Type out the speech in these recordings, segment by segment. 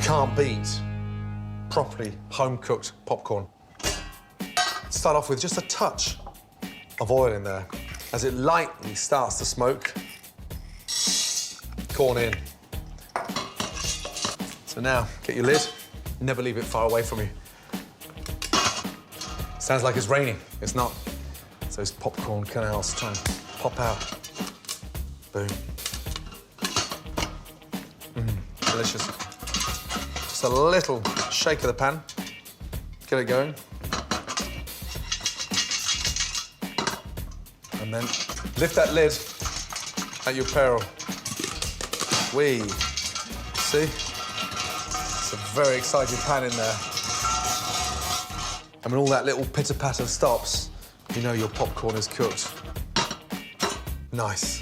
can't beat properly home-cooked popcorn. Start off with just a touch of oil in there. As it lightly starts to smoke, corn in. So now, get your lid, never leave it far away from you. Sounds like it's raining. It's not. It's those popcorn kernels trying to pop out. Boom. Delicious. Just a little shake of the pan. Get it going. And then lift that lid at your peril. See? It's a very excited pan in there. And when all that little pitter-patter stops, you know your popcorn is cooked. Nice.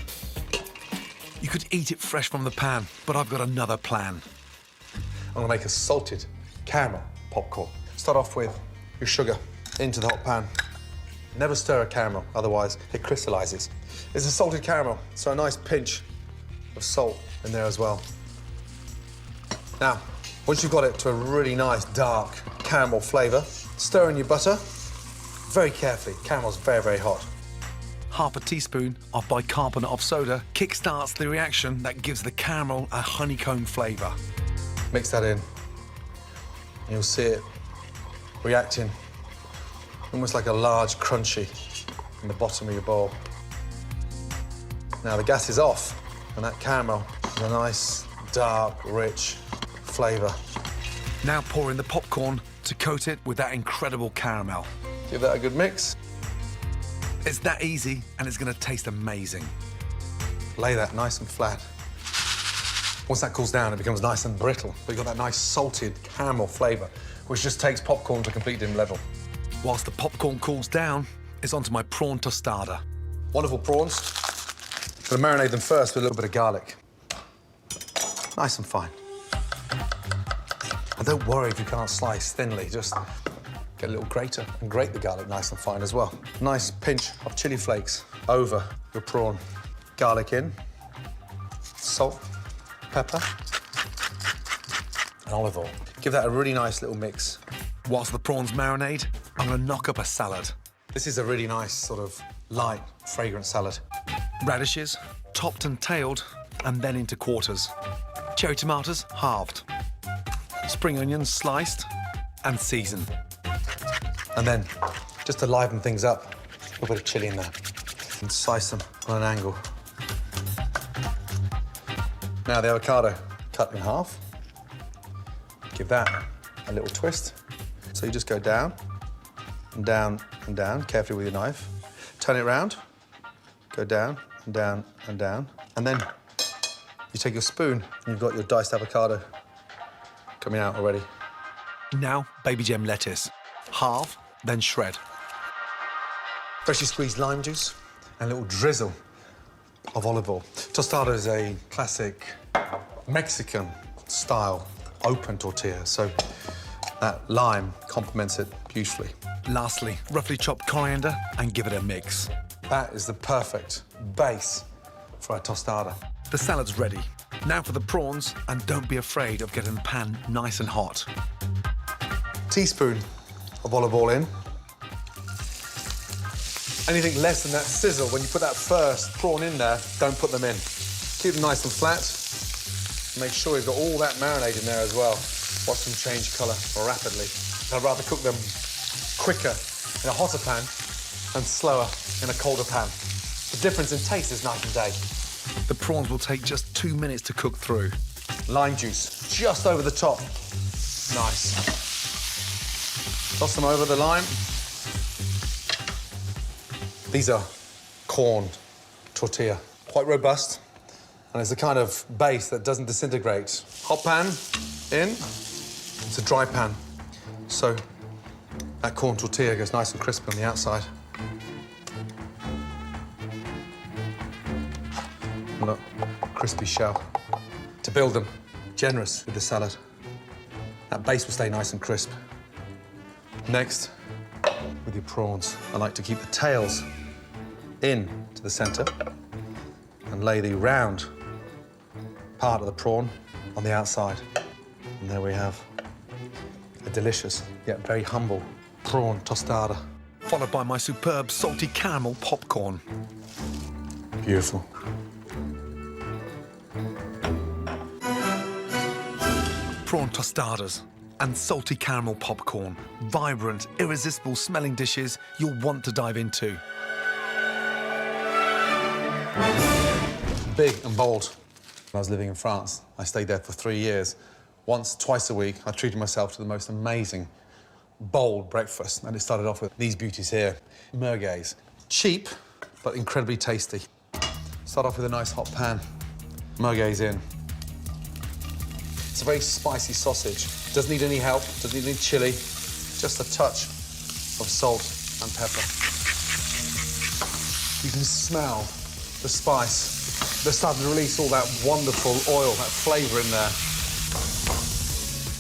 You could eat it fresh from the pan, but I've got another plan. I'm gonna make a salted caramel popcorn. Start off with your sugar into the hot pan. Never stir a caramel, otherwise it crystallizes. It's a salted caramel, so a nice pinch of salt in there as well. Now, once you've got it to a really nice dark caramel flavor, stir in your butter very carefully. Caramel's very, very hot. Half a teaspoon of bicarbonate of soda kickstarts the reaction that gives the caramel a honeycomb flavor. Mix that in. You'll see it reacting almost like a large crunchy in the bottom of your bowl. Now the gas is off, and that caramel is a nice, dark, rich flavor. Now pour in the popcorn to coat it with that incredible caramel. Give that a good mix. It's that easy, and it's gonna taste amazing. Lay that nice and flat. Once that cools down, it becomes nice and brittle. But you've got that nice salted caramel flavor, which just takes popcorn to a complete different level. Whilst the popcorn cools down, it's onto my prawn tostada. Wonderful prawns. Gonna marinate them first with a little bit of garlic. Nice and fine. And don't worry if you can't slice thinly, just get a little grater and grate the garlic nice and fine as well. Nice pinch of chili flakes over your prawn. Garlic in, salt, pepper, and olive oil. Give that a really nice little mix. Whilst the prawns marinate, I'm gonna knock up a salad. This is a really nice sort of light, fragrant salad. Radishes, topped and tailed, and then into quarters. Cherry tomatoes, halved. Spring onions, sliced and seasoned. And then, just to liven things up, a little bit of chili in there. And slice them on an angle. Now the avocado, cut in half. Give that a little twist. So you just go down, and down, and down, carefully with your knife. Turn it around, go down, and down, and down. And then you take your spoon, and you've got your diced avocado coming out already. Now, baby gem lettuce. Halve, then shred. Freshly squeezed lime juice and a little drizzle of olive oil. Tostada is a classic Mexican-style open tortilla, so that lime complements it beautifully. Lastly, roughly chopped coriander and give it a mix. That is the perfect base for a tostada. The salad's ready. Now for the prawns, and don't be afraid of getting the pan nice and hot. Teaspoon of olive oil in. Anything less than that sizzle, when you put that first prawn in there, don't put them in. Keep them nice and flat. Make sure you've got all that marinade in there as well. Watch them change colour rapidly. I'd rather cook them quicker in a hotter pan and slower in a colder pan. The difference in taste is night and day. The prawns will take just 2 minutes to cook through. Lime juice just over the top. Nice. Toss them over the lime. These are corn tortilla, quite robust, and it's the kind of base that doesn't disintegrate. Hot pan in, it's a dry pan, so that corn tortilla goes nice and crisp on the outside. And look, crispy shell. To build them, generous with the salad. That base will stay nice and crisp. Next, with your prawns, I like to keep the tails in to the center and lay the round part of the prawn on the outside. And there we have a delicious, yet very humble prawn tostada. Followed by my superb salty caramel popcorn. Beautiful. Prawn tostadas and salty caramel popcorn. Vibrant, irresistible smelling dishes you'll want to dive into. Big and bold. When I was living in France, I stayed there for 3 years. Once, twice a week, I treated myself to the most amazing, bold breakfast. And it started off with these beauties here. Merguez. Cheap, but incredibly tasty. Start off with a nice hot pan. Merguez in. It's a very spicy sausage. Doesn't need any help, doesn't need any chili. Just a touch of salt and pepper. You can smell the spice. They're starting to release all that wonderful oil, that flavour in there.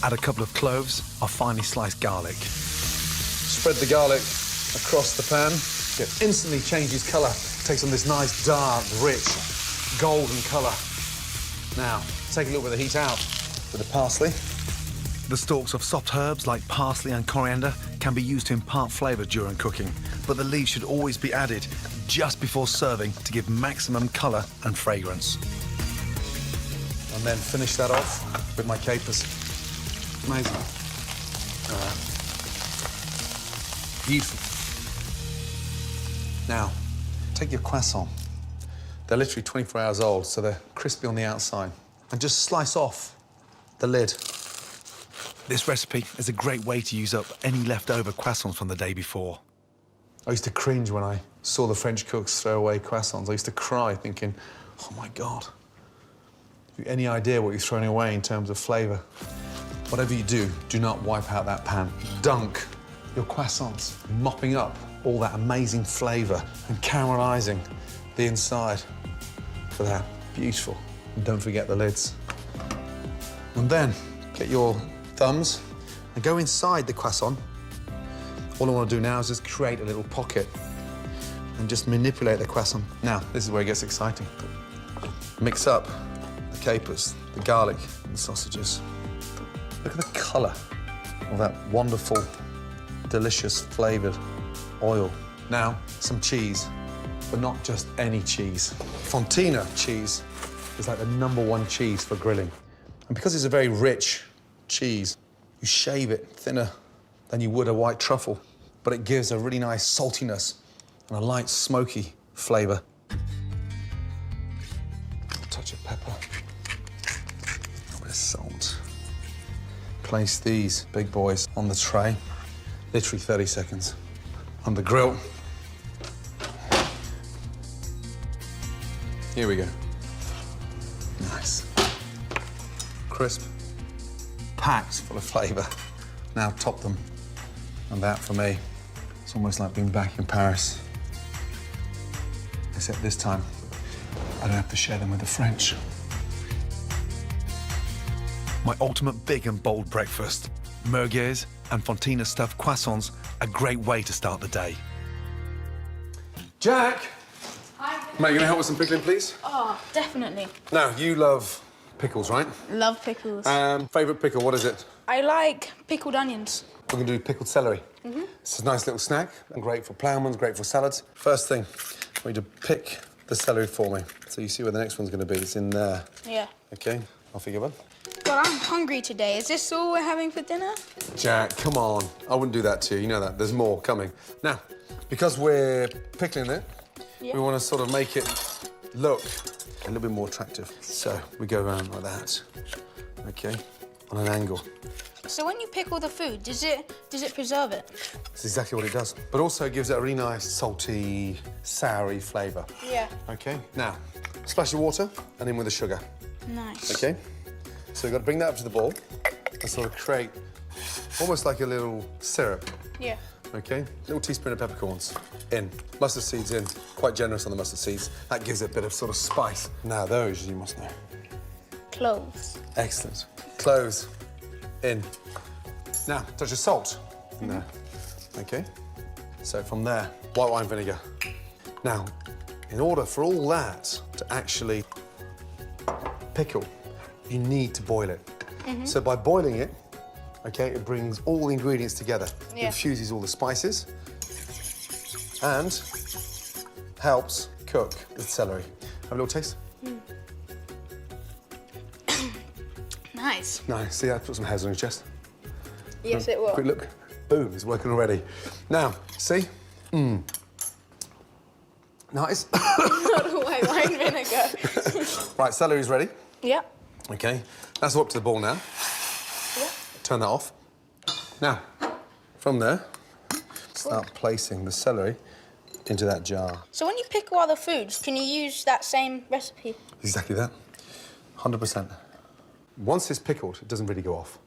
Add a couple of cloves of finely sliced garlic. Spread the garlic across the pan. It instantly changes colour. Takes on this nice, dark, rich, golden colour. Now, take a look with the heat out with the parsley. The stalks of soft herbs like parsley and coriander can be used to impart flavour during cooking, but the leaves should always be added just before serving to give maximum colour and fragrance. And then finish that off with my capers. Amazing. Beautiful. Now, take your croissant. They're literally 24 hours old, so they're crispy on the outside. And just slice off the lid. This recipe is a great way to use up any leftover croissants from the day before. I used to cringe when I saw the French cooks throw away croissants. I used to cry thinking, oh my God. Have you any idea what you're throwing away in terms of flavour? Whatever you do, do not wipe out that pan. Dunk your croissants, mopping up all that amazing flavour and caramelising the inside for that. Beautiful. And don't forget the lids. And then get your thumbs and go inside the croissant. All I want to do now is just create a little pocket and just manipulate the croissant. Now, this is where it gets exciting. Mix up the capers, the garlic, and the sausages. Look at the colour of that wonderful, delicious flavoured oil. Now, some cheese, but not just any cheese. Fontina cheese is like the #1 cheese for grilling. And because it's a very rich cheese, you shave it thinner than you would a white truffle, but it gives a really nice saltiness and a light smoky flavour. A touch of pepper, a bit of salt. Place these big boys on the tray, literally 30 seconds. On the grill. Here we go. Nice. Crisp, packed full of flavour. Now top them. And that, for me, it's almost like being back in Paris. Except this time, I don't have to share them with the French. My ultimate big and bold breakfast. Merguez and Fontina stuffed croissants, a great way to start the day. Jack! Hi. Mate, you gonna help with some pickling, please? Oh, definitely. Now, you love pickles, right? Love pickles. Favourite pickle, what is it? I like pickled onions. We're gonna do pickled celery. It's a nice little snack, and great for ploughmans, great for salads. First thing, I want you to pick the celery for me. So you see where the next one's gonna be, it's in there. Yeah. Okay, off you go, bud. Well, I'm hungry today. Is this all we're having for dinner? Jack, come on. I wouldn't do that to you, you know that. There's more coming. Now, because we're pickling it, we want to sort of make it look a little bit more attractive. So we go around like that, okay, on an angle. So when you pickle the food, does it preserve it? That's exactly what it does. But also it gives it a really nice, salty, soury flavour. Yeah. Okay, now, splash of water and in with the sugar. Nice. Okay? So you've got to bring that up to the bowl and sort of create almost like a little syrup. Yeah. Okay? Little teaspoon of peppercorns in. Mustard seeds in. Quite generous on the mustard seeds. That gives it a bit of sort of spice. Now those you must know. Cloves. Excellent. Cloves in. Now, touch of salt in there. Okay? So from there, white wine vinegar. Now, in order for all that to actually pickle, you need to boil it. So by boiling it, okay, it brings all the ingredients together. Yeah. Infuses all the spices and helps cook the celery. Have a little taste? Nice. Nice. See, I put some hairs on your chest. Yes, it will. Quick look. Boom, it's working already. Now, see? Nice. Not the white wine vinegar. Right, celery's ready. Yeah. Okay, that's up to the boil now. Yeah. Turn that off. Now, from there, start placing the celery into that jar. So when you pickle other foods, can you use that same recipe? Exactly that. 100%. Once it's pickled, it doesn't really go off.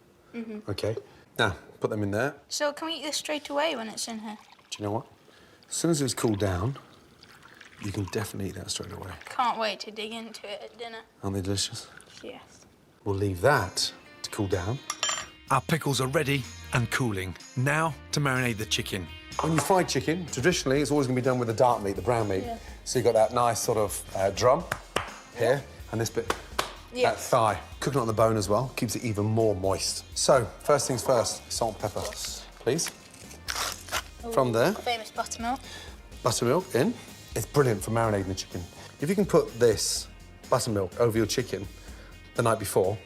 Okay? Now, put them in there. So can we eat this straight away when it's in here? Do you know what? As soon as it's cooled down, you can definitely eat that straight away. Can't wait to dig into it at dinner. Aren't they delicious? Yes. We'll leave that to cool down. Our pickles are ready and cooling. Now to marinate the chicken. When you fry chicken, traditionally, it's always going to be done with the dark meat, the brown meat. Yeah. So you've got that nice sort of drum here, and this bit, that thigh. Cooking it on the bone as well, keeps it even more moist. So, first things first, salt and pepper, please. From there, Famous buttermilk. buttermilk in. It's brilliant for marinating the chicken. If you can put this buttermilk over your chicken the night before,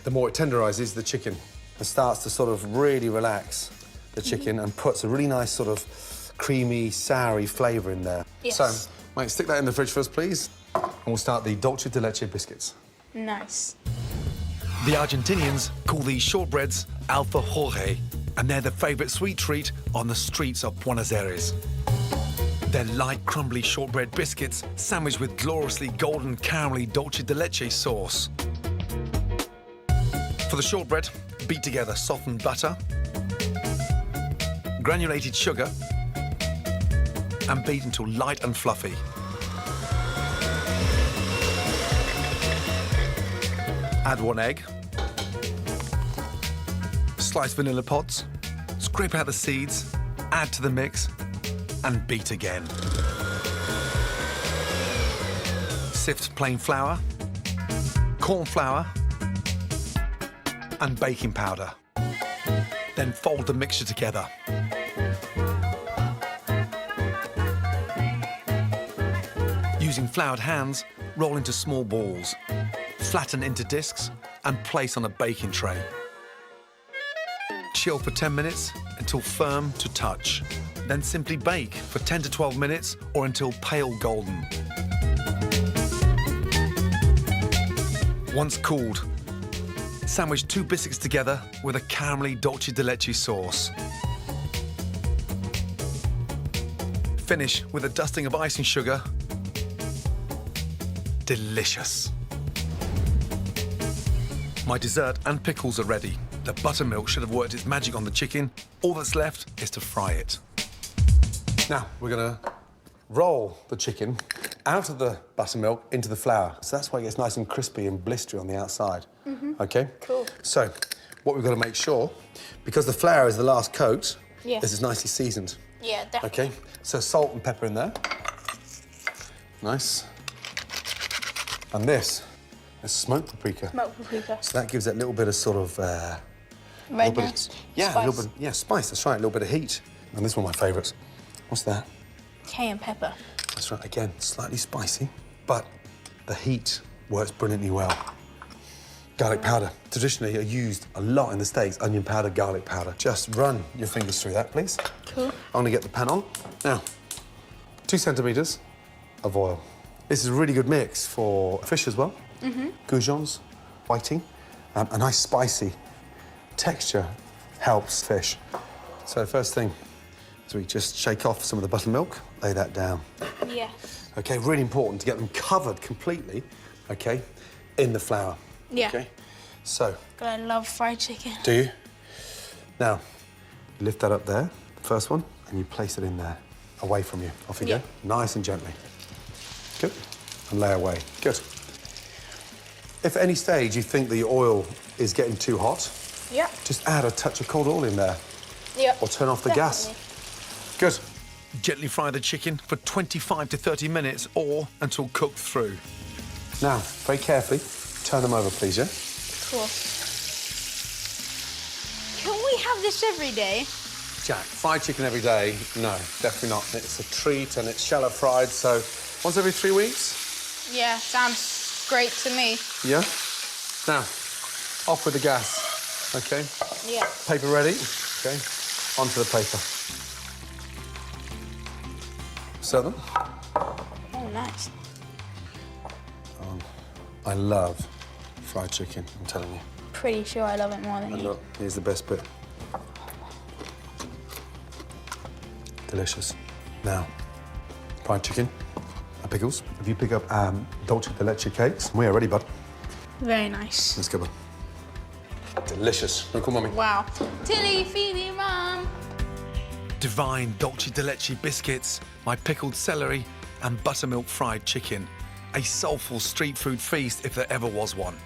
the more it tenderises the chicken and starts to sort of really relax the chicken and puts a really nice sort of creamy, soury flavour in there. Yes. So, mate, stick that in the fridge for us, please. And we'll start the dulce de leche biscuits. Nice. The Argentinians call these shortbreads alfajore, and they're the favourite sweet treat on the streets of Buenos Aires. They're light, crumbly shortbread biscuits sandwiched with gloriously golden caramelly dulce de leche sauce. For the shortbread, beat together softened butter, granulated sugar, and beat until light and fluffy. Add 1 egg, slice vanilla pods, scrape out the seeds, add to the mix, and beat again. Sift plain flour, corn flour, and baking powder. Then fold the mixture together. Using floured hands, roll into small balls, flatten into discs, and place on a baking tray. Chill for 10 minutes until firm to touch. Then simply bake for 10 to 12 minutes or until pale golden. Once cooled, sandwich 2 biscuits together with a caramelly dulce de leche sauce. Finish with a dusting of icing sugar. Delicious. My dessert and pickles are ready. The buttermilk should have worked its magic on the chicken. All that's left is to fry it. Now, we're going to roll the chicken out of the buttermilk into the flour. So that's why it gets nice and crispy and blistery on the outside. OK? Cool. So, what we've got to make sure, because the flour is the last coat, Yeah. this is nicely seasoned. Yeah, definitely. OK? So salt and pepper in there. Nice. And this is smoked paprika. Smoked paprika. So that gives that little bit of sort of... Redness. yeah, Spice. a little bit, spice, that's right, a little bit of heat. And this is one of my favourites. What's that? Cayenne pepper. That's right, again, slightly spicy, but the heat works brilliantly well. Garlic powder, traditionally are used a lot in the States, onion powder, garlic powder. Just run your fingers through that, please. Cool. I'm gonna get the pan on. Now, 2 centimetres of oil. This is a really good mix for fish as well. Goujons, whiting, a nice spicy texture helps fish. So first thing is we just shake off some of the buttermilk, lay that down. Yeah. Okay, really important to get them covered completely, okay, in the flour. Yeah. Okay, so, God, I love fried chicken. do you? Now, you lift that up there, the first one, and you place it in there, away from you. Off you Yeah. go, nice and gently. Good, and lay away, good. If at any stage you think the oil is getting too hot, Yeah. just add a touch of cold oil in there, Yeah. or turn off the gas. Good. Gently fry the chicken for 25 to 30 minutes or until cooked through. Now, very carefully, turn them over, please, yeah? Cool. have this every day? Jack, fried chicken every day? No, definitely not. It's a treat and it's shallow fried, so once every 3 weeks? Yeah, sounds great to me. Yeah? Now, off with the gas, OK? Yeah. Paper ready? OK, onto the paper. Serve them. Oh, nice. I love fried chicken, I'm telling you. Pretty sure I love it more than And you. look, here's the best bit. Delicious. Now, fried chicken, pickles. If you pick up dulce de leche cakes, we are ready, bud. Very nice. Let's go, bud. Delicious. Oh, come on, Mummy. Wow. Tilly, feed me, Mum. Divine dolce de leche biscuits, my pickled celery, and buttermilk fried chicken. A soulful street food feast if there ever was one.